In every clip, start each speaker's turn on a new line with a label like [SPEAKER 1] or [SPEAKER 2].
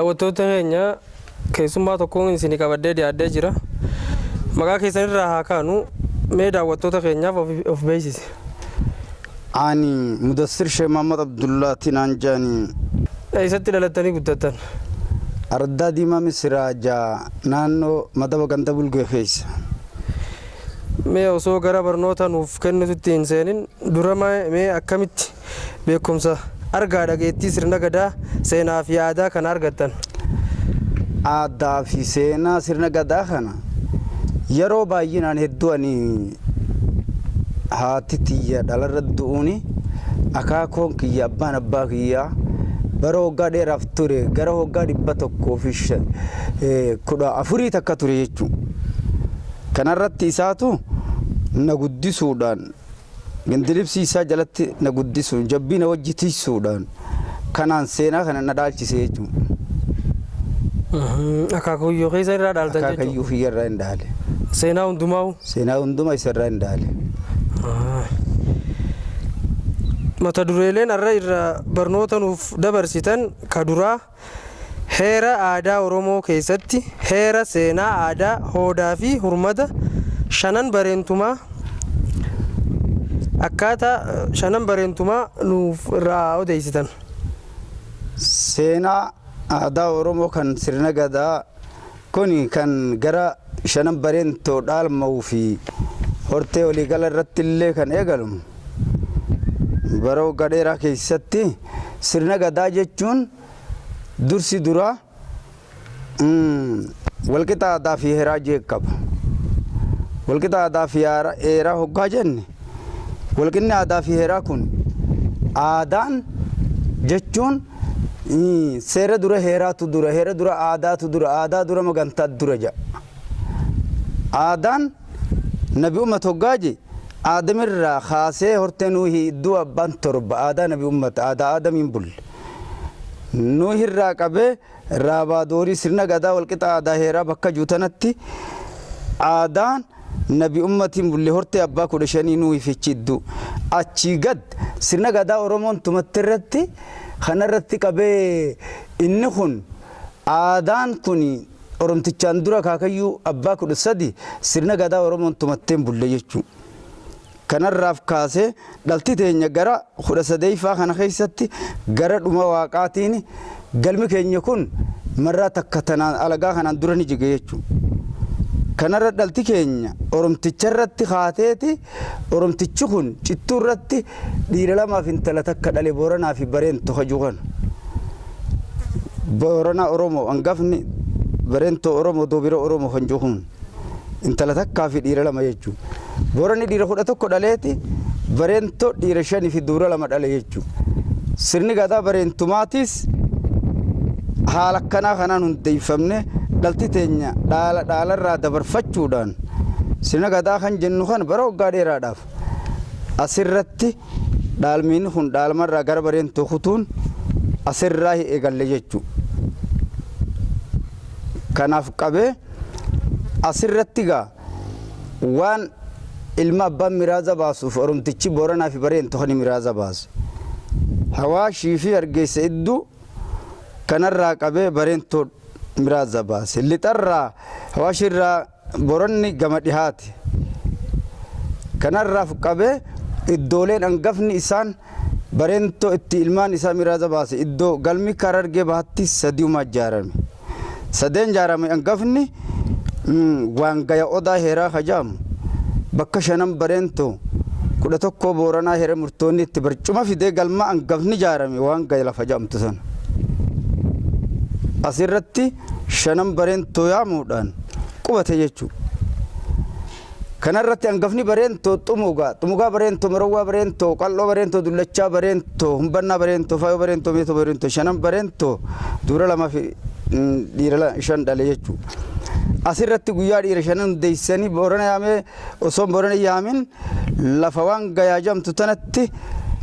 [SPEAKER 1] daawwattoota keenya keessummaa tokkoon isin qabadee dhiyaadee jira. Maqaa keessan irraa haa kaanu mee daawwattoota keenyaaf of beeksisi.
[SPEAKER 2] Ani Mudassir Sheikh Muhammad Abdullah Tinanjani.
[SPEAKER 1] Eessatti dhalattanii guddattan?
[SPEAKER 2] Ardaa Diimaa Misiraaja naannoo Madaba Ganda Bulgee keessa.
[SPEAKER 1] Mee osoo gara barnoota nuuf kennitutti hin seenin dura mee akkamitti beekumsa argaa dhageettii sirna gadaa seenaa fi aadaa kana argattan?
[SPEAKER 2] Aadaa fi seenaa sirna gadaa kana yeroo baay'inaan hedduu ani haati tiyya dhalarra du'uuni akaakoon kiyya abbaan abbaa kiyyaa bara waggaa dheeraaf ture gara waggaa 114 takka ture jechuudha. Kanarratti isaatu na guddisuudhaan gindilibsi isaa jalatti na guddisuun jabbii na wajjitiisuudhaan kanaan seenaa kana na dhaalchise jechuudha.
[SPEAKER 1] Akaakuyyoo keessa irraa dhaaltan jechuudha?
[SPEAKER 2] Akaakayyuu kiyya irraa hin dhaale.
[SPEAKER 1] Seenaa hundumaa?
[SPEAKER 2] Seenaa hundumaa isa irraa hin dhaale.
[SPEAKER 1] Mata dureeleen har'a irraa barnoota nuuf dabarsitan ka duraa heera aadaa Oromoo keessatti heera seenaa aadaa hoodaa fi hurmata shanan bareentumaa akkaataa shanan bareentumaa nuuf irraa odeessitan.
[SPEAKER 2] Seenaa aadaa Oromoo kan sirna gadaa kuni kan gara shanan bareentoo dhaalma'uu fi hortee waliigala irratti illee kan eegalu bara waggaa dheeraa keessatti sirna gadaa jechuun dursi duraa walqixa aadaa fi heeraa qaba. Walqixa aadaa fi heeraa hoggaa jenne walqinni aadaa fi heeraa kun aadaan jechuun seera dura heeraatu dura heera dura aadaatu dura aadaa dura magantaatu dura jedha. Aadaan nabi ummat hoggaa je aadamirraa kaasee hortee nuuhi iddoo abbaan torba aadaa nabi ummat aadaa aadamiin bulle nuuhirraa qabee raabaadorii sirna gadaa walqixa aadaa heeraa bakka juutanatti aadaan nabi ummatiin bulle hortee abbaa 15 nuuhi fichi iddoo achii gad sirna gadaa Oromoon tumatti irratti kanarratti qabee inni kun aadaan kun Oromtichaan dura kaakayyuu abbaa 13 sirna gadaa Oromoon tumatteen bulle jechuudha. Kanarraaf kaasee dhalti teenya gara 13 faa kana keessatti gara dhuma waaqaatiin galmi keenya kun marraa takka tanaan alagaa kanaan dura ni jige jechuudha. Kanarra dhalti keenya Oromticha irratti kaateeti Oromtichi kun cittuu irratti dhiira lamaaf intala takka dhale Booranaa fi Bareentoo hajuukan. Booranaa Oromoo hangafni Bareentoo Oromoo Doobira Oromoo hanjuukan intala takkaa fi dhiira lama jechuudha. Boorani dhiira 11 dhaleeti Bareentoo dhiira 5 fi dubara 2 dhale jechuudha. Sirni gadaa bareentumaatis haala akkanaa kanaan hundeeffamne dhalti teenya dhaalarraa dabarfachuudhaan sirna gadaa kan jennu kan bara waggaa dheeraadhaaf asirratti dhaalmiin kun dhaalmarraa gara Bareentoo kutuun asirraa eegalle jechuudha. Kanaaf qabee asirratti gaa waan ilma abbaan miraaza baasuuf Oromtichi Booranaa fi Bareentoo kan miraaza baasu. Hawaashii fi Hargeysa iddoo kanarraa qabee Bareentoo miraaza baase. Lixarraa Hawaashirraa Booranni gama dhihaate. Kanarraaf qabee iddooleen hangafni isaan Bareentoo itti ilmaan isaa miraaza baase iddoo galmi Karargee bahatti 3 ijaarame. 3 ijaarame hangafni waan gaya odaa heeraa hajaamu bakka shanan Bareentoo 11 Booranaa heera murtoonni itti barcuma fidee galma hangafni ijaarame waan gaya lafa jaamtu sana. Asirratti shanan Bareentoo yaamuudhaan qubate jechuudha. Kanarratti hangafni Bareentoo xumugaa Bareentoo Marowwaa Bareentoo Qal'oo Bareentoo Dullachaa Bareentoo Humbannaa Bareentoo Faayoo Bareentoo Meetoo Bareentoo shanan Bareentoo dura 2 fi dhiira 5 dhale jechuudha. Asirratti guyyaa dhiira 5 hundeessanii Boorana yaamee osoo Boorana yaamin lafa waan gayaa jamtu tanatti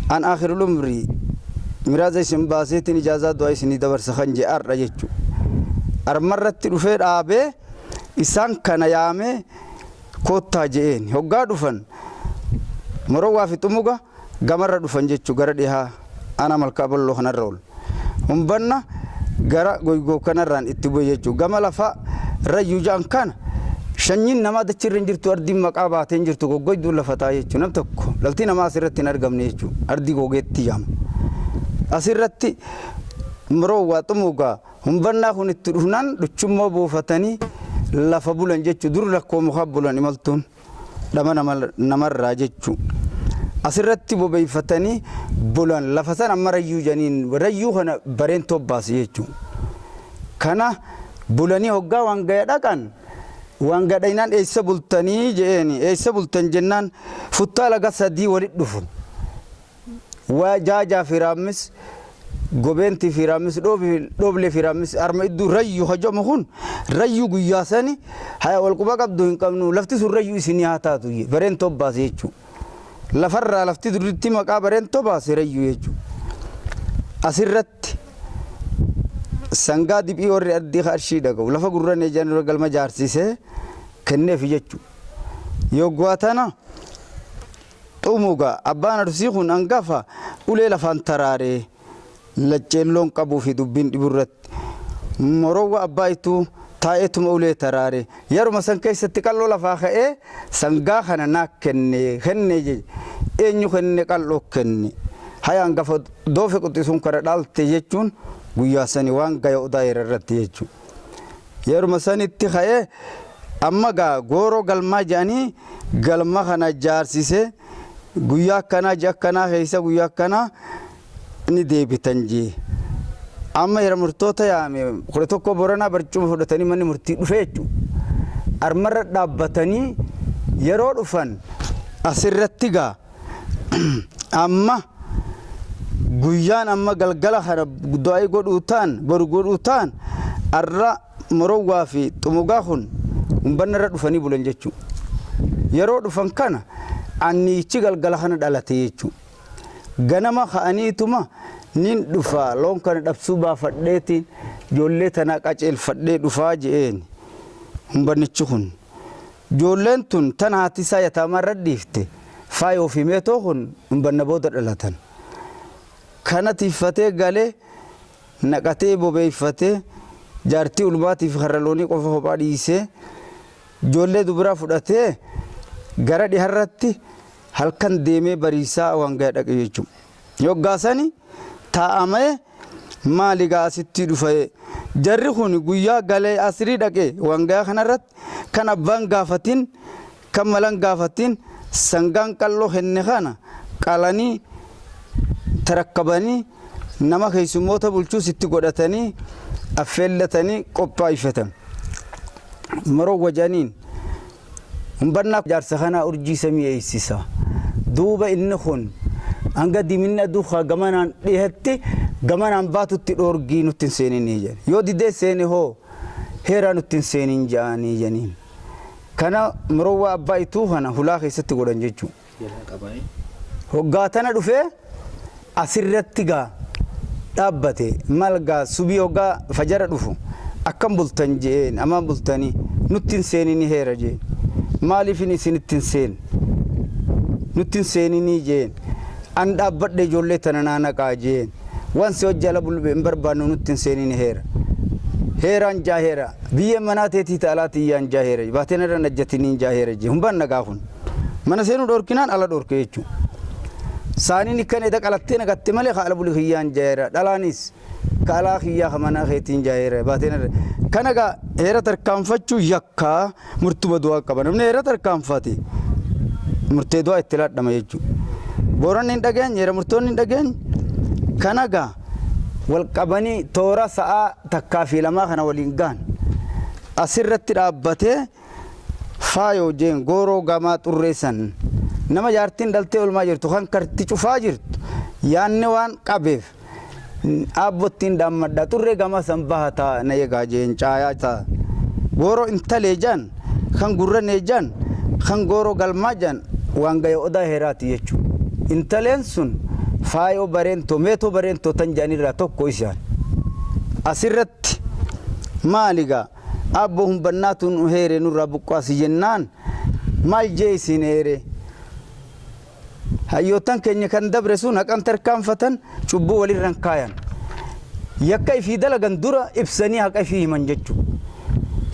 [SPEAKER 2] an akhirul umrii miraaza isin baaseetiin ijaazaa du'aa isinii dabarsa kan jedhe har'a jechuudha. Armarratti dhufee dhaabee isaan kana yaamee koottaa je'een hoggaa dhufan Marowwaa fi Xumuga gamarra dhufan jechuudha gara dhihaa ana malkaa balloo kanarra ol. Humbanna gara goygoo kanarraan itti bu'e jechuudha. Gama lafa rayyuu ja'an kana shanyiin namaa dachirra hin jirtu ardiin maqaa baatee hin jirtu goggoyduu lafa taa'e jechuudha. Nam tokko lafti namaa asirratti hin argamne jechuudha. Ardii gogeetti jaama. Asirratti miroo waa xumuugaa humbannaa kun itti dhufnaan dhuchummoo buufatanii lafa bulan jechuudha. Dur lakkoo mukaa bulan imaltuun dhama namarraa jechuudha. Asirratti bobeeffatanii bulan lafa sana amma rayyuu janiin rayyuu kana bareen tobbaas jechuudha. Kana bulanii hoggaa waan gaya dhaqan waan gadhainaan eessa bultanii jeeni eessa bultan jennaan futtaa laga sadii walit dhufu. Waa jaajaa firaamis gobeenti firaamis dhooble firaamis arma idduu rayyuu hajamu kun rayyuu guyyaa sani haya walquba qabdu hin qabnu lafti sun rayyuu isinii haa taatu bareen tobbaas jechuudha. Lafarraa lafti duritti maqaa bareen tobbaas rayyuu jechuudha. Asirratti sangaa dibii warri addii qarshii dhaga'u lafa gurran ejaan dura galma jaarsisee kenneef jechuudha. Yoggaa tana xumugaa abbaan arsii kun hangafa ulee lafaan taraaree lacceelloon qabuu fi dubbiin dhiburratti moroowwa abbaa ituu taa'eetuma ulee taraaree yeruma san keessatti qalloo lafaa ka'ee sangaa kana naa kenne je eenyu kenne qalloo kenne haya hangafa doofe quxisuun kara dhaalte jechuun guyyaa sani waan gaya odaa irratti jechuudha. Yeruma sanitti ka'ee amma gaa gooroo galmaa jedhanii galma kana jaarsisee guyyaa akkanaa ji'a akkanaa keessa guyyaa akkanaa ni deebitan jee. Amma yeroo murtoota yaame 11 Booranaa barcuma fudhatanii manni murtii dhufe jechuudha. Armarra dhaabbatanii yeroo dhufan asirratti gaa amma guyyaan amma galgala kana du'aa godhuutaan boru godhuutaan arra morowwaa fi xumugaa kun umbannarra dhufanii bulan jechuudha. Yeroo dhufan kana anniichi galgala kana dhalate jechuudha. Ganama ka'aniituma nin dhufa loon kana dhabsuu baafadheetiin ijoollee tana qaceelfadhee dhufaa je'een umbannichi kun. Ijoolleen tun tana haati isaa yataamarra dhiifte faaya ofii meetoo kun umbanna booda dhalatan. Kana tiiffatee galee naqatee bobeeffatee jaartii ulmaatiif harra loonii qofa kophaa dhiisee ijoollee dubiraa fudhatee gara dhiharratti halkan deemee bariisaa waan gaya dhaqe jechuudha. Yoggaasani taa'amee maali gaasitti dhufe jarri kun guyyaa galee asirii dhaqe waan gaya kanarratti kan abbaan gaafatiin kan malan gaafatiin sangaan qalloo kenne kana qalanii tarakkabanii nama keessummoota bulchuus itti godhatanii affeellatanii qophaa'ifatan. Maroo wajaniin umbannaa jaarsa kana urjii samii eeysisa. Duuba inni kun hanga diminna duukaa gamanaan dhihetti gamanaan baatutti dhoorgii nutti hin seeninii jedhe. Yoo didee seene hoo heeraa nutti hin seenin jedhanii janiin. Kana maroo abbaa ituu kana hulaa keessatti godhan jechuudha. Hoggaa tana dhufee asirratti gaa dhaabbate malgaa subii hoggaa fajara dhufu akkam bultan jeen amaan bultanii nutti hin seeninii heera jeen. Maaliif isinitti hin seen nutti hin seeninii jeen an dhaabbadhe ijoollee tana naanaqaa jeen waan si hojjala bulbe hin barbaannu nutti hin seeninii heera. Heeraan jaa heera biyya manaa teetii ta'alaati iyyaan jaa heera baateen irra najjatanii jaa heera jee humbaan nagaa kun mana seenuu dhorkinaan ala dhorke jechuudha. Saaniin kan eda qalattee nagatte malee haala buli kiyyaan jaa heera dhalaanis kaalaa kiyyaa kamanaa keetiin jaa heera baateen irra kana gaa heera tarkaanfachuu yakkaa murtuma du'aa qaba namni heera tarkaanfate murtee du'aa itti laadhama jechuudha. Booranni hin dhageenye heera murtoonni hin dhageenye kana gaa wal qabanii toora sa'aa takkaa fi lamaa kana waliin gaan asirratti dhaabbatee faayoo jeen gooroo gamaa xurreessan nama jaartiin dhaltee olmaa jirtu kan karti cufaa jirtu yaanne waan qabeef aabbottiin dhaammadha xurree gamaa san bahataa na eegaa jeen caayaa ta'a. Gooroo intalee jaan kan gurranee jaan kan gooroo galmaa jaan waan gaya odaa heeraati jechuudha. Intaleen sun faayoo bareentoo meetoo bareentoo tan jaanirraa tokko isaan asirratti maaligaa abbo humbannaatuun heere nurraa buqqaasi jennaan maal jee isin heere hayyootan keenya kan dabre sun haqan tarkaanfatan cubbuu walirran kaayan yakka ifii dalagan dura ibsanii haqa ifii himan jechuudha.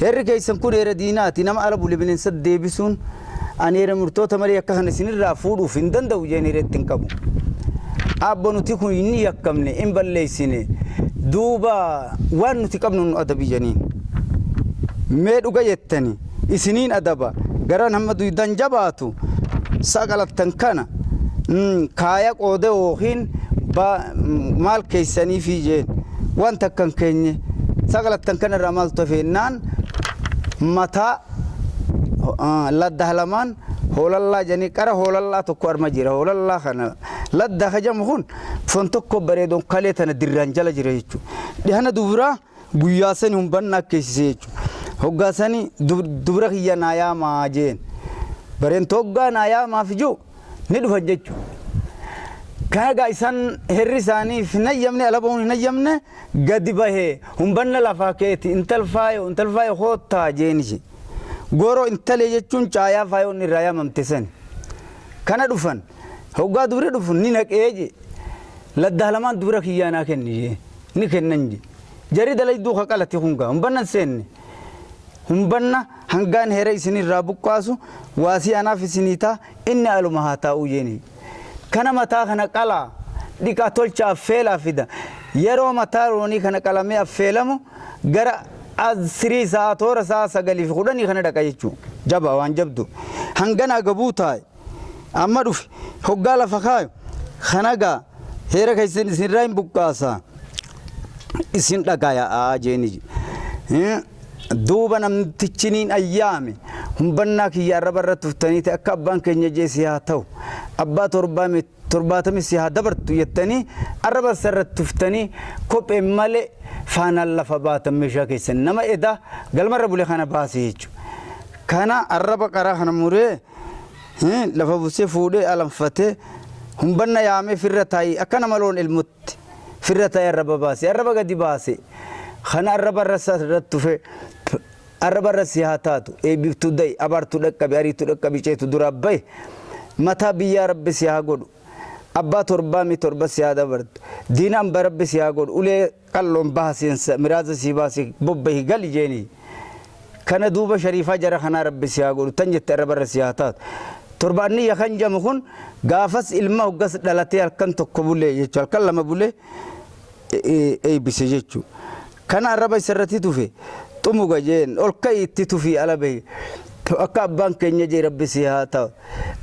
[SPEAKER 2] Heerri keessan kun heera diinaati nama ala bule bineensa deebisuun ani heera murtoota malee akka kana isinirraa fuudhuuf hin danda'u jeen heereetti hin qabu. Abbo nuti kun inni yakkamne hin balleessine duuba waan nuti qabnu nu adabi janiin. Mee dhuga jettani isiniin adaba garaan hamma duydan jabaatu sagalattan kana kaaya qoode yookiin maal keessanii fi jeen wanta akkan keenye sagalattan kanarraa maaltu hafeennaan mataa ladda halamaan hoolallaa janii qara hoolallaa tokko arma jira hoolallaa kana ladda hajamu kun fon tokko bareedoon kalee tana dirraan jala jira jechuudha. Dhihana dubiraa guyyaa sani humbannaa keessisee jechuudha. Hoggaa sani dubira kiyya naayaamaa jeen bareen toggaa naayaamaaf ijoo ni dhufa jechuudha. Kaga isan herri isaaniif hin hayyamne alabahuun hin hayyamne gadi bahee humbanna lafaa keeti intal faayo hoottaa jeenisi. Goro intalee jechuun caayaa faayoon irraa yaamamte sani. Kana dhufan hoggaa dubira dhufun ni naqee je ladda halamaan dubira kiyyaanaa kenni je ni kennan je. Jari dalayduu haqalati hungaa humbanna seenne. Humbanna hangaan heera isinirraa buqqaasu waasii anaaf isiniitaa inni aluma haa taa'uu jeeni. Kana mataa kana qalaa dhiqaa tolcha affeelaa fida yeroo mataa roonii kana qalamee affeelamu gara asirii sa'a toora sa'a sagaliif kudhanii kana dhaqa jechuudha. Jaba waan jabdu hangana gabuu taa'e amma dhufe hoggaa lafa kaayu kanagaa heera keessan isinirraa hin buqqaasaa isin dhagayaa jeeni. Duuba namtichiniin ayyaame humbannaa kiyya arraba irra tuftaniiti akka abbaan keenya jeesi haa ta'u abbaa torbaatamis haa dabartu jettanii arraba irra tuftanii kophee malee faanaan lafa baatan meeshaa keessan nama edaa galmarra bule kana baase jechuudha. Kana arraba qaraa kana muree lafa busee fuudhee alanfatee humbanna yaamee firra taa'ii akka nama loon ilmutti firra taa'ii arraba baase arraba gadi baase. Kana arraba irra tufe arraba irra si haa taatu eebbiftuu da'i abaartuu dhaqqabe ariituu dhaqqabe ceetu dura bahe mataa biyyaa rabbi si haa godhu abbaa torba si haa dabartu diinaan barabbi si haa godhu ulee qalloon baha seensa miraaza si baase bobbahi gali jeeni. Kana duuba shariifaa jara kanaa rabbi si haa godhu tan jette arraba irra si haa taatu. Torbaanni yakan jamu kun gaafas ilma hoggas dhalatee halkan tokko bulee jechuudha halkan lama bulee eebbise jechuudha. Kana arraba isarratti tufe xumuga jeen ol ka'iitti tufi ala bahe akka abbaan keenya jee rabbi si haa ta'u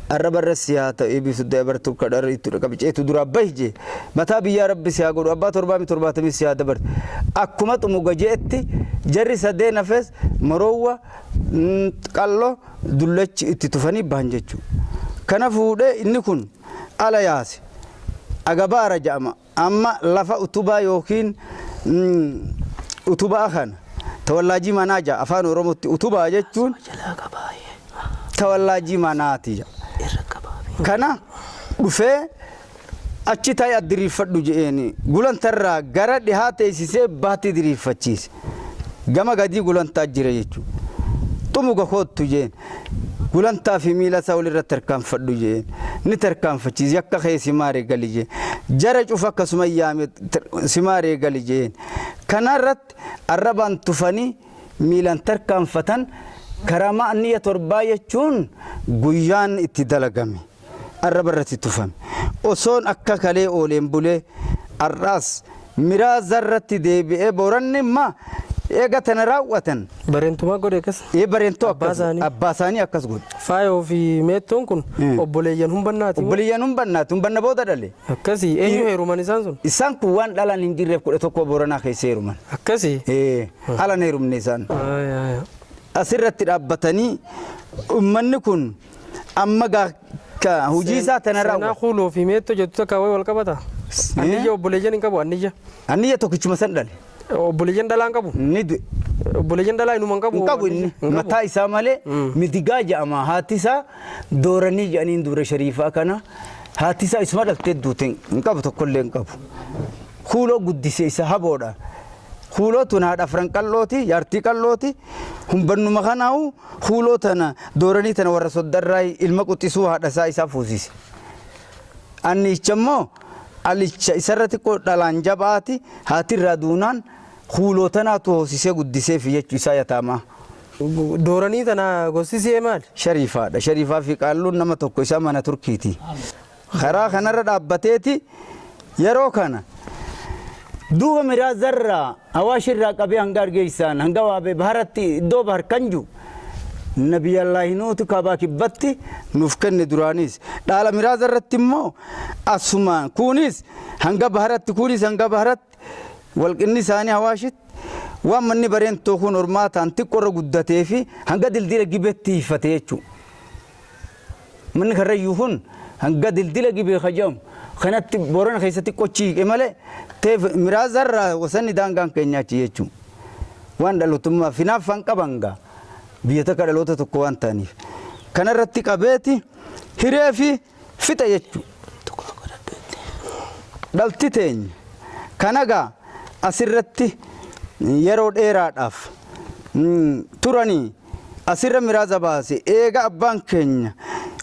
[SPEAKER 2] arraba irra si haa ta'u eebbisu dabartu kadhariitu qabiceetu dura bahi jee mataa biyyaa rabbi si haa godhu abbaa torbaatamii si haa dabartu akkuma xumuga jeetti jarri sadeen hafes maroowwa qalloo dullachi itti tufanii bahan jechuudha. Kana fuudhee inni kun ala yaase agabaara jedhama amma lafa utubaa yookiin utubaa kana tawallaajii manaa afaan oromootti utubaa jechuun tawallaajii manaati. Kana dhufee achi taa'ee addiriifadhu jeeni gulantarraa gara dhihaa teessisee baatti diriifachiise gama gadii gulantaa jira jechuudha. Xumuga koottu jeen gulantaa fi miila isaa walirra tarkaanfadhu jeen ni tarkaanfachiise akka kee simaaree gali jeen jara cufa akkasuma yaame simaaree gali jeen. Kana irratti arrabaan tufanii miilan tarkaanfatan karama anniya torbaa jechuun guyyaan itti dalagame arraba irratti tufame osoon akka kalee ooleen bulee arraas miraaza irratti deebi'ee booranni immaa eega tana raawwatan.
[SPEAKER 1] Bareentumaa godhe akkas.
[SPEAKER 2] Bareentoo akkas abbaa isaanii akkas godhe.
[SPEAKER 1] Faayoo fi meettoon kun obboleeyyan humbannaati.
[SPEAKER 2] Obboleeyyan humbannaati humbanna booda dhale.
[SPEAKER 1] Akkasii eenyu heeruman isaan sun?
[SPEAKER 2] Isaan kun waan dhalaan hin jirreef 11 booranaa keessa heeruman.
[SPEAKER 1] Akkasii.
[SPEAKER 2] Halan heerumne isaan. Asirratti dhaabbatanii uummanni kun amma hojii isaa tana raawwata.
[SPEAKER 1] Seenaa kuuloo fi meettoo jettu takka wal qabata. Anniyya obboleeyyan hin qabu anniyya.
[SPEAKER 2] Anniyya tokkichuma san dhale.
[SPEAKER 1] Obboleeyyan dhalaan qabu.
[SPEAKER 2] Ni du'e.
[SPEAKER 1] Obboleeyyan dhalaa inuma hin qabu.
[SPEAKER 2] Hin qabu inni mataa isaa malee midigaa jedhama haati isaa dooranii jedhaniin dura shariifaa kana haati isaa isuma dhaltee duute hin qabu tokkollee hin qabu. Kuuloo guddisee isa haboodha. Kuuloo tun haadha afran qallooti yaartii qallooti humbannuma kanaahu kuuloo tana dooranii tana warra soddarraa ilma quxisuu haadha isaa fuusise. Annicha immoo alicha isarratti ko dhalaan jabaati haatirraa duunaan kuulotanaatu hoosisee guddisee fi jechuu isaa yataama.
[SPEAKER 1] Dooranii tana gossisee maal?
[SPEAKER 2] Shariifaadha. Shariifaa fi qaalluun nama tokko isaa mana Turkiiti. Karaa kanarra dhaabbateeti yeroo kana duuba miraazarraa Awaashirraa qabee hanga Hargeysaan hanga Waabee baharatti iddoo bahar kan jiru Nabiyallaahi Nuutu kabaa kibbatti nuuf kenne duraanis dhaala miraazarratti immoo asuma kunis hanga baharatti kunis hanga baharatti walqinni isaanii Awaashitti waan manni bareentoo kun hormaataan xiqqoorra guddatee fi hanga dildila gibeetti hiifatee jechuudha. Manni karrayyuu kun hanga dildila gibee kajamu kanatti Boorana keessatti qochii malee teef miraazarraa wasanni daangaan keenyaachi jechuudha. Waan dhalootummaa finaaffaan qabangaa biyya takka dhaloota tokko waan ta'aniif kanarratti qabeeti hiree fi fixa jechuudha. Dhalti teenya kanagaa asirratti yeroo dheeraadhaaf turanii asirra miraaza baase eega abbaan keenya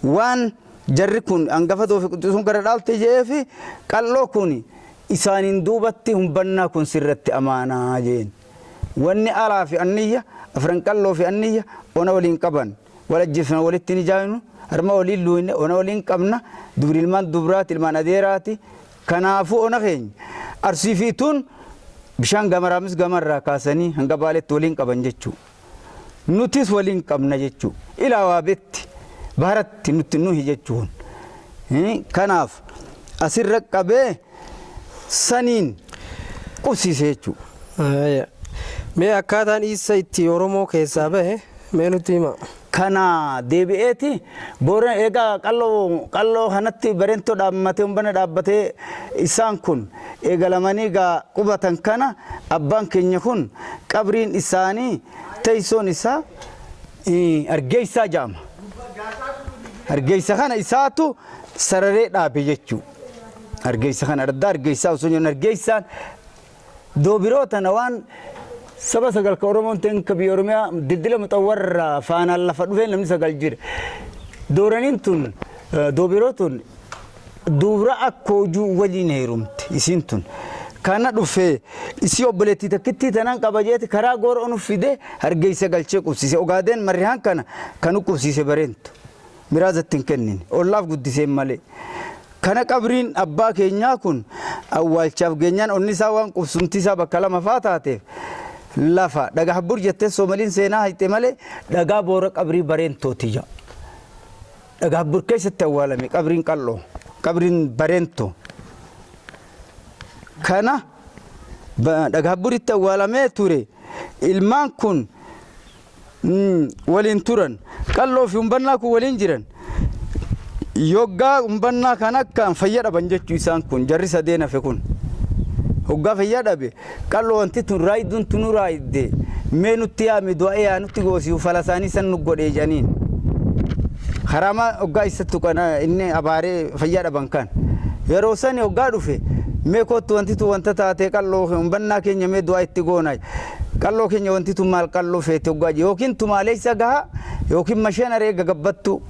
[SPEAKER 2] waan jarri kun hangafa doofi quxisuun gara dhaalte jeefi qalloo kun isaaniin duubatti humbannaa kun sirratti amaanaa jeen wanni alaa fi anniyya afran qalloo fi anniyya ona waliin qaban walajjifna walitti ni jaayinu harma waliin luuyne ona waliin qabna dubri ilmaan dubraati ilmaan adeeraati kanaafuu ona keenya arsii fi tun bishaan gamaraamis gamarraa kaasanii hanga baaletti waliin qaban jechuu nutis waliin qabna jechuu ilaa waabetti baharatti nuti nuhi jechuun kanaaf asirra qabee saniin qubsiise jechuu.
[SPEAKER 1] Mee akkaataan isa itti Oromoo keessaa bahe mee nutti hima.
[SPEAKER 2] Kana deebi'eeti Boorana eega qalloo kanatti bareentoo dhaabbatee umbana dhaabbatee isaan kun eegalamanii gaa qubatan kana abbaan keenya kun qabriin isaanii teessoon isaa Hargeysaa jaama. Hargeysa kana isaatu sararee dhaabe jechuu. Hargeysa kana adda Hargeysaa osoo jennu Hargeysaan doobiroota na waan saba sagal ka Oromoon ta'in ka biyya Oromiyaa dildila muxawwarraa faanaan lafa dhufee namni sagal jira. Dooraniin tun doobirootun dubra akka hojuu waliin heerumti isiin tun. Kana dhufee isii obboleettii takkitti tanaan qabajeeti karaa goora onu fide Hargeysa galchee qubsiise. Ogaadeen marrihaan kana kanu qubsiise bareentu. Miraazatti hin kennin. Ollaaf guddiseen malee. Kana qabriin abbaa keenyaa kun awwaalchaaf geenyaan onni isaa waan qubsumti isaa bakka lama faa taateef lafa dhagaa habbur jettee Soomaliin seenaa hayte malee dhagaa boora qabrii bareentooti jaa. Dhagaa habbur keessatti awwaalame qabriin qalloo qabriin bareentoo. Kana dhagaa habburitti awwaalamee ture ilmaan kun waliin turan qalloo fi umbannaa kun waliin jiran. Yoggaa umbannaa kan akkaan fayya dhaban jechuu isaan kun jarri sadeen hafe kun hoggaa fayya dhabe qalloo wanti tun raayiduun tunu raayidde mee nutti yaami du'aa yaa nutti goosii falasaanii san nu godhee janiin harama hoggaa isattu kana inni abaaree fayya dhaban kan yeroo sani hoggaa dhufe mee kottu wanti tu wanta taatee qalloo umbannaa keenya mee du'aa itti goonaa qalloo keenya wanti tu maal qalloo feete hoggaa yookiin tumaalee isa gahaa yookiin masheen areega gabbattu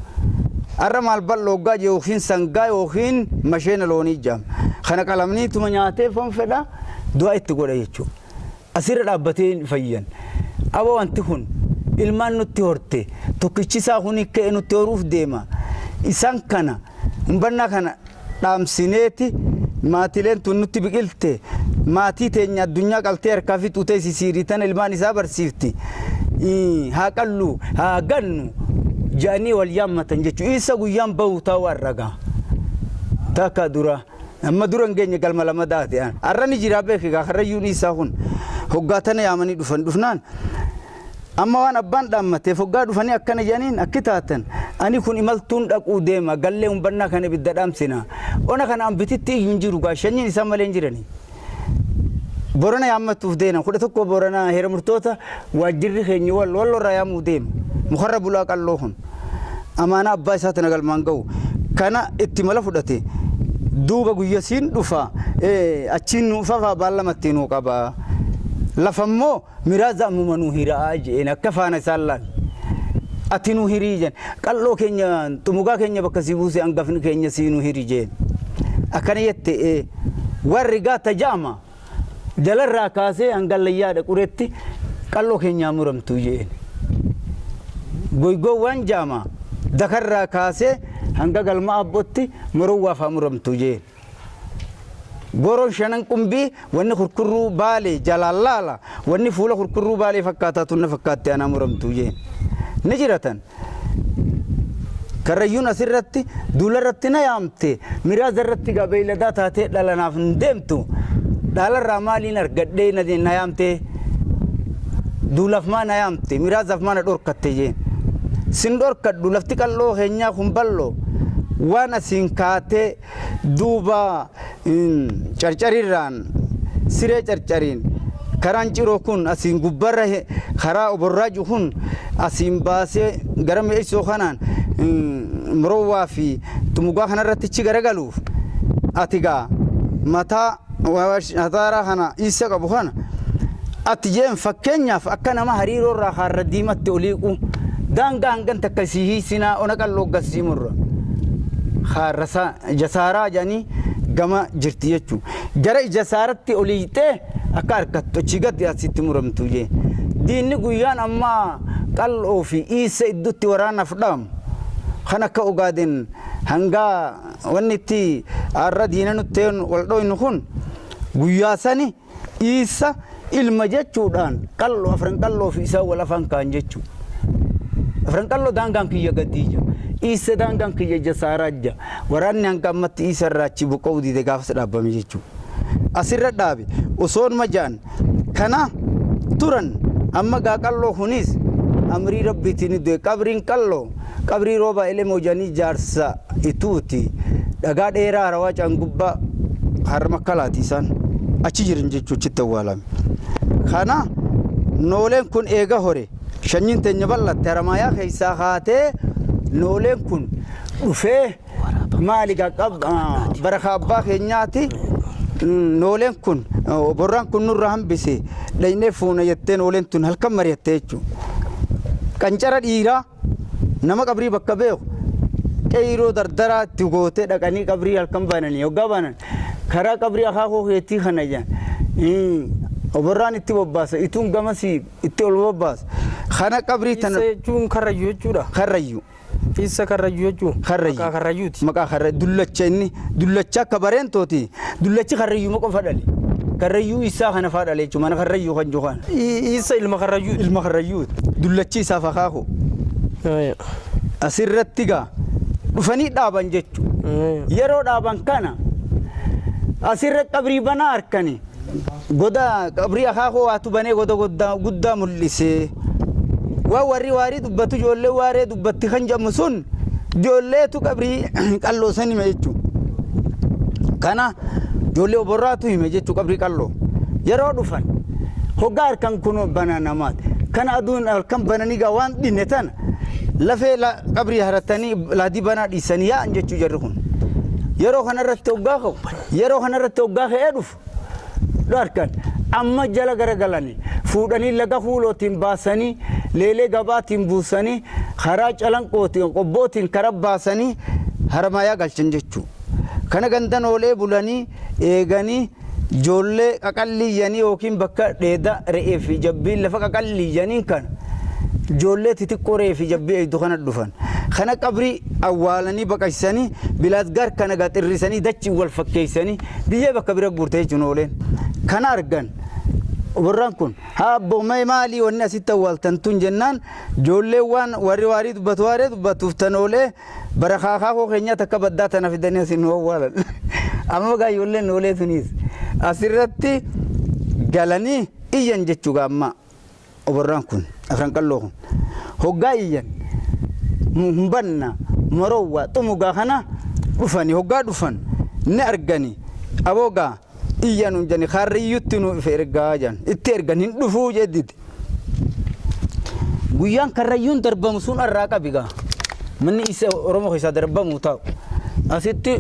[SPEAKER 2] arra maal bal'oo hoggaa yookiin sangaa yookiin masheena loonii jaam kana qalamni tuma nyaatee foon fedha du'a itti godha jechuudha. Asirra dhaabbatee fayyan aba wanti kun ilmaan nutti horte tokkichi isaa kun ka'e nutti horuuf deema isaan kana umbannaa kana dhaamsineeti maatileen tun nutti biqilte maatii teenya addunyaa qaltee harkaa fi tuutee sisiiriitan ilmaan isaa barsiifti haa qallu haa gannu jaanii wal yaammatan jechuudha. Isa guyyaan bahu ta'uu arragaa takka dura amma duran keenya galma lama daate arrani jira beekaa karrayyuun isaa kun hoggaatana yaamanii dhufnaan amma waan abbaan dhaammateef hoggaa dhufanii akkana janiin akki taatan ani kun imaltuun dhaquu deema gallee umbannaa kana bidda dhaamsina ona kana ambititti hin jiru gaa shanyiin isaa malee hin jirani. Boorana yaammatuuf deena kudha tokko Boorana heera murtoota waajjirri keenya wallorraa yaamuu deema mukarra bulaa qalloo kun amaana abbaa isaa tana galmaan ga'u kana itti mala fudhate duuba guyyasiin dhufa achiin nuufafaa baallamatti nuu qaba lafammoo miraaza ammuma nuu hiraa jeen akka faana isaan laal ati nuu hirii jeen qalloo keenya xumugaa keenya bakka si buuse hangafni keenya si nuu hirii jeen akkana jette warri gaata jaama jalarraa kaasee hangallayyaadha quretti qalloo keenyaa muramtu jeen goygoowwan jaama dakarraa kaasee hanga galma abbotti morowwaaf muramtu jeen goron shanan qumbii wanni kurkurruu baalee jalallaala wanni fuula kurkurruu baalee fakkaataa tunna fakkaatte ana muramtu jeen ni jiratan karrayyuun asirratti duularratti na yaamte miraaza irratti gabeeyladaa taatee dhalanaaf hin deemtu dhalarraa maaliin argadhee na yaamte duulaaf maa na yaamte miraazaaf maa na dhorkatte jeen sin dhorkadhu lafti qalloo keenyaa kun balloo waan asiin kaatee duuba carcarirraan siree carcariin karaan ciroo kun asiin gubbarra karaa oborraaju kun asiin baasee gara mi'eessoo kanaan morowwaa fi tumugaa kanarratti chi garagaluuf ati gaa mataa hataaraa kana isa qabu kana ati jeen fakkeenyaaf akka nama hariiroorraa kaarra diimatti oliiqu daangaa hangan takka sii hiisinaa ona qalloo gassii murra kaarrasa jasaaraa jedhanii gama jirti jechuu gara jasaaratti oliixee akka harkattu achi gadi asitti muramtu jee diinni guyyaan ammaa qalloo fi isa iddutti waraanaaf dhaamu kan akka ogaaden hangaa wanni itti arra diina nutteen wal dhoynu kun guyyaa sani isa ilma jechuudhaan qalloo afran qalloo fi isaa wal afaan kaan jechuu afran qalloo daangaan kiyya gaddiija isa daangaan kiyya jasaaraajja waraanni hanga ammatti isa irraachi buqqa'uu diide gaafas dhaabbame jechuu asirra dhaabe osoon majaan kana turan amma gaa qalloo kunis amrii rabbiitiin iddoo qabriin qalloo qabrii rooba elemoo janii jaarsa ituuti dhagaa dheeraa harawaa caangubbaa harma kalaati isaan achi jiran jechuuchitti awwaalame kana nooleen kun eega hore shanyiin teenya bal'atte haramaayaa keessaa kaatee nooleen kun dhufee maaligaa barakaa abbaa keenyaati nooleen kun borraan kun nurra hambise dhaynee fuuna jettee nooleen tun halkan mari'atte jechuu qancara dhiiraa nama qabrii bakka beeku qeyroo dardaraa itti gootee dhaqanii qabrii halkan bananii yoggaa banan karaa qabrii akaakoo keetii kana jaan oborraan itti bobbaasa ituun gamasii itti ol bobbaasa kana qabrii tana
[SPEAKER 1] jechuun karrayyuu jechuudha
[SPEAKER 2] karrayyuu
[SPEAKER 1] isa karrayyuu jechuun maqaa karrayyuuti
[SPEAKER 2] maqaa karrayyuu dullacha inni dullacha akka bareentooti dullachi karrayyuu ma qofa dhale karrayyuu isaa kana faa dhale jechuun mana karrayyuu kan jokaan
[SPEAKER 1] isa ilma
[SPEAKER 2] karrayyuuti dullachi isaaf akaakoo asirratti gaa dhufanii dhaaban jechuun yeroo dhaaban kana asirra qabrii banaa harkani goda qabrii akaakoo waatu banee goda guddaa mul'isee waa warri waarii dubbatu ijoollee waaree dubbatti kan jedhamu sun ijoolleetu qabrii qalloo san hime jechuun kana ijoollee oborraatu hime jechuu qabrii qalloo yeroo dhufan hoggaa harkan kun bana namaati kana aduun halkan bananii gaa waan dhinne tana lafee qabrii haratanii laadii banaa dhiisanii yaa'an jechuu jarri kun yeroo kanarratti hoggaa ka'ee dhufu harkan amma jala garagalanii fuudhanii laga huulootiin baasanii leelee gabaatiin buusanii karaa calanqootiin qobbootiin kara baasanii haramaayaa galchan jechuu kana gandan oolee bulanii eeganii ijoollee qaqalliyyanii yookiin bakka dheeda re'ee fi jabbiin lafa qaqalliyyanii kana ijoollee xixiqqoo re'ee fi jabbii eegdu kana dhufan kana qabrii awwaalanii baqaysanii bilaasgaar kana gaxirrisanii dachii wal fakkeeysanii biyyee bakka bira guurtee jechuun ooleen kana argan oborraan kun abboomee maalii wanni asitti awwaaltan tun jennaan ijoollee waan warri waarii dubbatuuf tan oolee bara kaakaakoo keenyaa takka baddaa tana fidanii asin nu awwaalan amma gaa ijoolleen oolee tunis asirratti galanii iyyan jechuudha amma oborraan kun afran qalloo kun hoggaa iyyan humbanna marowwaa xumugaa kana dhufanii hoggaa dhufan ni arganii aboogaa iyyanun jani harriyyutti nu ife ergaa jan itti ergan hin dhufuu jedditi guyyaan karrayyuun darbamu sun arraa qabigaa manni isa oromoo keessaa darbamu ta'u asitti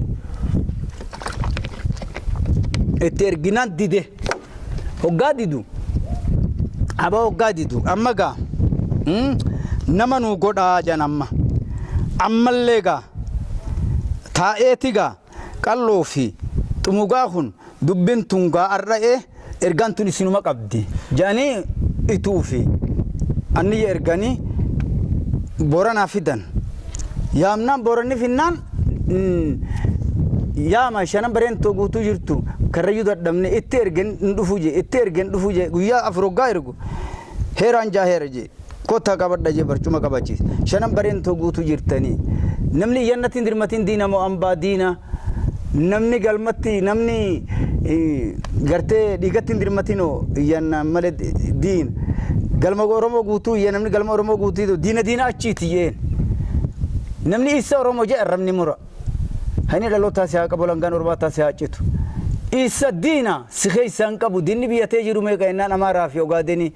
[SPEAKER 2] itti erginaan dide hoggaa didu aba hoggaa didu amma gaa nama nu godhaa jan ammallee gaa taa'eeti gaa qalloo fi xumugaa kun dubbin tungaa arra'ee ergaan tun isinuma qabdi jaanii ituu fi anni erganii Boranaa fidan yaamnaan Boranni finnaan yaama shanan bareen guutuu jirtu karrayyuu dadhabne itti ergen dhufu je guyyaa afuroggaa ergu heeraan jaa heera je kottaa qabadha je barcuma qabachiis shanan bareen guutuu jirtanii namni iyyannatti dirmatiin diina moo ambaa diina namni galmatti namni gartee dhiigatti dirmatinoo iyyanna malee diin galma Oromoo guutuu iyya namni galma Oromoo guutuu diina achiiti yeen namni isa Oromoo je arrabni mura hani dhaloota siyaa qabu langaan orbaata siyaa citu isa diina si keessan qabu diinni biyyatee jiru meeqa innaan Amaaraa fi Ogaadeni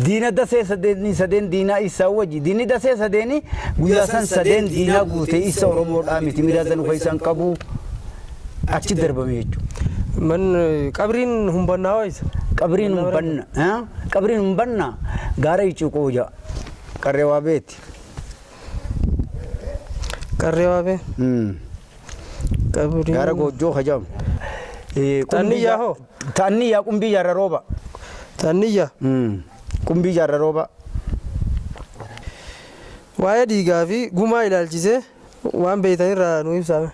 [SPEAKER 2] diina dasee sadeen diina isa waji diinni dasee sadeeni guyyaa san sadeen diina guute isa Oromoodhaa miti miidhagsan keessan qabu achi darbame jechuudha.
[SPEAKER 1] Man qabriin humbannaa waayisa.
[SPEAKER 2] Qabriin humbanna gaara icuuqoo jaa qarree waa beeti.
[SPEAKER 1] Qarree waa bee.
[SPEAKER 2] Gaara goojjoo hajam.
[SPEAKER 1] Tanniyyaa hoo?
[SPEAKER 2] Tanniyyaa qumbii jaarra rooba.
[SPEAKER 1] Tanniyyaa?
[SPEAKER 2] Qumbii jaarra rooba.
[SPEAKER 1] Waa'ee dhiigaa fi gumaa ilaalchisee waan beektanirraa nu ibsame.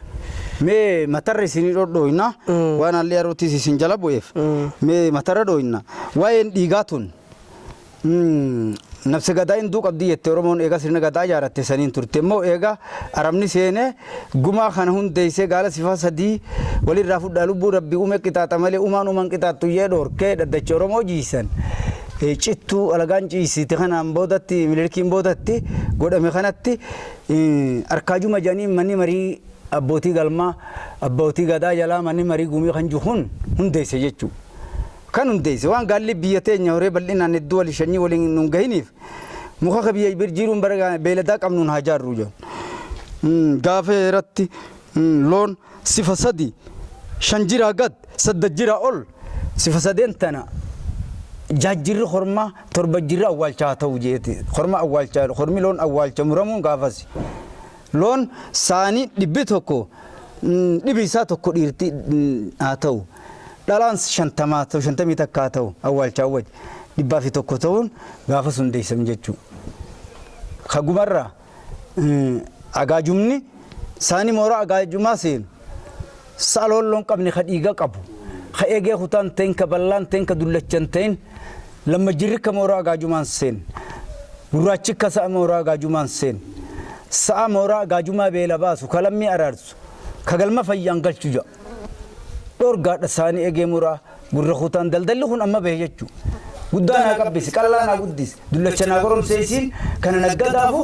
[SPEAKER 2] Mee matarra isinii dhodhooyna waan haalli yerootti isin jala bu'eef mee matarra dhodhooyna waa'een dhiigaa tun nafsi gadaa hinduu qabdi jettee Oromoon eega sirna gadaa ijaaratte saniin turte immoo eega arabni seenee gumaa kana hundeessee gaala sifaa sadii walirraa fudhaa lubbuu rabbii uume qixaaxa malee uumaan qixaaxu yee dhorkee dhaddacha Oromoo jiisan cittuu alagaan ciisite kanaan boodatti milirkiin boodatti godhame kanatti arkaajuma janii manni marii abbootii galmaa abbootii gadaa jalaa manni marii gumii kan juhun hundeesse jechuudha. Kan hundeesse waan gaalli biyya teenya horee bal'inaan hedduu wal shanyii waliin nun gahiniif muka biyya birjiruun bara beeladaa qabnuun haa jaarruu jiran. Gaafa irratti loon sifa sadi shan jiraa gad sadda jiraa ol sifa sadeen tana jaajjirri hormaa torba jirri awwaalchaa ta'u jeeti horma awwaalchaa hormi loon awwaalcha muramuun gaafasi. Loon saanii dhibbi tokko dhibi isaa tokko dhiirti haa ta'u dhalaan shantamii takka haa ta'u awwaalchaa wajji dhibbaa fi tokko ta'uun gaafa hundeessame jechuudha. Kagumarraa agaajumni saanii mooraa agaajumaa seenu sa'a loon qabne ka dhiiga qabu ka eegee kutaan ta'in ka bal'aan ta'in ka dullachan ta'in lamma jirri ka mooraa agaajumaan seenu gurraachi ka sa'a mooraa agaajumaan seenu. Sa'a mooraa agaajumaa beela baasu kalammii araarsu kagalma fayyaan galchu jaa dhorgaadha saanii eegee muraa gurra kutaan daldalli kun amma bahe jechuudha. Guddaan haa qabbisi qal'aan haa guddisi dullacha naa goromseesiin kana naggadaafu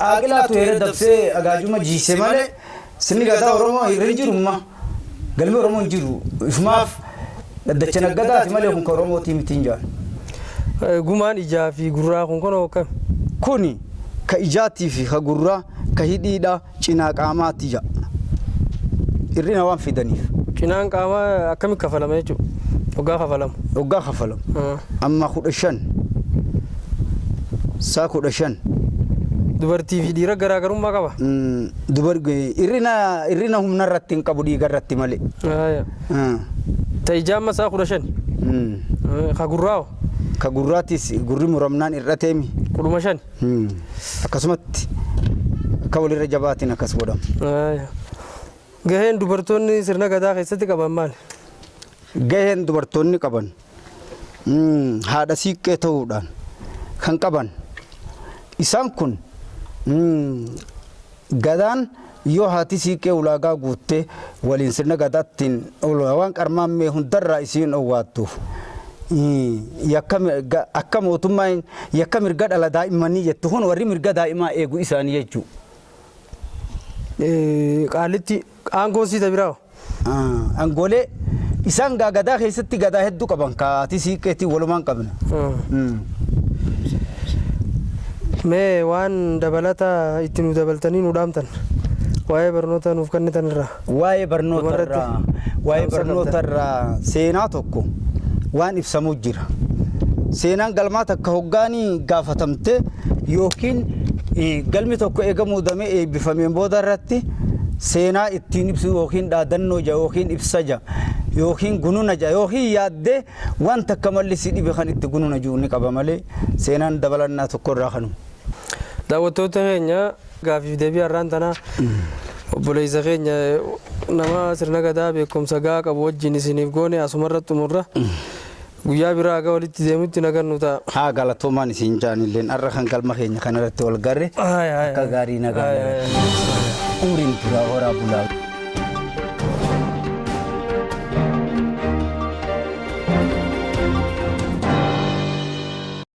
[SPEAKER 2] aaqilaatu heera dabsee agaajuma jiise malee sirni gadaa Oromoo hin jirummaa galmi Oromoo hin jiru ifumaaf daddacha naggadaati malee kun ka Oromootii mitiin jaan.
[SPEAKER 1] Gumaan ijaa fi gurraa kun kunoo akkam?
[SPEAKER 2] Kuni ka ijaatii fi ka gurraa ka hidhiidhaa cinaa qaamaatti jaa. Hirrina waan fidaniif.
[SPEAKER 1] Cinaan qaamaa akkamitti kafalama jechuudha? Waggaa kafalamu.
[SPEAKER 2] Waggaa kafalamu. Amma 15 saa 15.
[SPEAKER 1] Dubartii fi dhiira garaagarummaa qaba.
[SPEAKER 2] Hirrina humna irratti hin qabu dhiiga irratti malee.
[SPEAKER 1] Ta'e jaamma saa 15. Ka gurraa.
[SPEAKER 2] Ka gurraatis gurri muramnaan irrateemi.
[SPEAKER 1] 15.
[SPEAKER 2] Akkasumatti akka walirra jabaatiin akkas godhama.
[SPEAKER 1] Gaheen dubartoonni sirna gadaa keessatti qaban maali?
[SPEAKER 2] Gaheen dubartoonni qaban haadha siiqqee ta'uudhaan kan qaban isaan kun gadaan yoo haati siiqqee ulaagaa guuttee waliin sirna gadaattiin waan qarmaammee hundarraa isiin owwaattuuf akka mootummaan yakka mirga dhala daa'immanii jettu kun warri mirga daa'imaa eegu isaanii jechuudha.
[SPEAKER 1] Qaalitti aangoo siita biraa?
[SPEAKER 2] Aangoolee isaan gadaa keessatti gadaa hedduu qaban haati siiqqeetti walumaan qabna.
[SPEAKER 1] Mee waan dabalata itti nu dabaltanii nu dhaamtan waa'ee barnoota nuuf kennitan irraa.
[SPEAKER 2] Waa'ee barnootarraa seenaa tokko waan ibsamuu jira. Seenaan galmaa takka hoggaanii gaafatamte yookiin galmi tokko eega muudamee eebbifameen booda irratti seenaa ittiin ibsu yookiin dhaadannoo ja yookiin ibsa ja yookiin gununa ja yookiin yaadde wanta akka malli si dhibe kan itti gununa jiru ni qaba malee seenaan dabalannaa tokko irraa kanu.
[SPEAKER 1] Daawwattoota keenya gaafiif deebii har'aan tana obboleessa keenya nama sirna gadaa beekumsa gaa qabu wajjin isiniif goone asumarratti xumurra. Guyyaa biraa aga walitti deemutti nagannu ta'a.
[SPEAKER 2] Haa galatoomaan isin jaanilleen har'a kan galma keenya kanarratti wal garre akka gaarii nagaa umriin turaa horaa bulaa.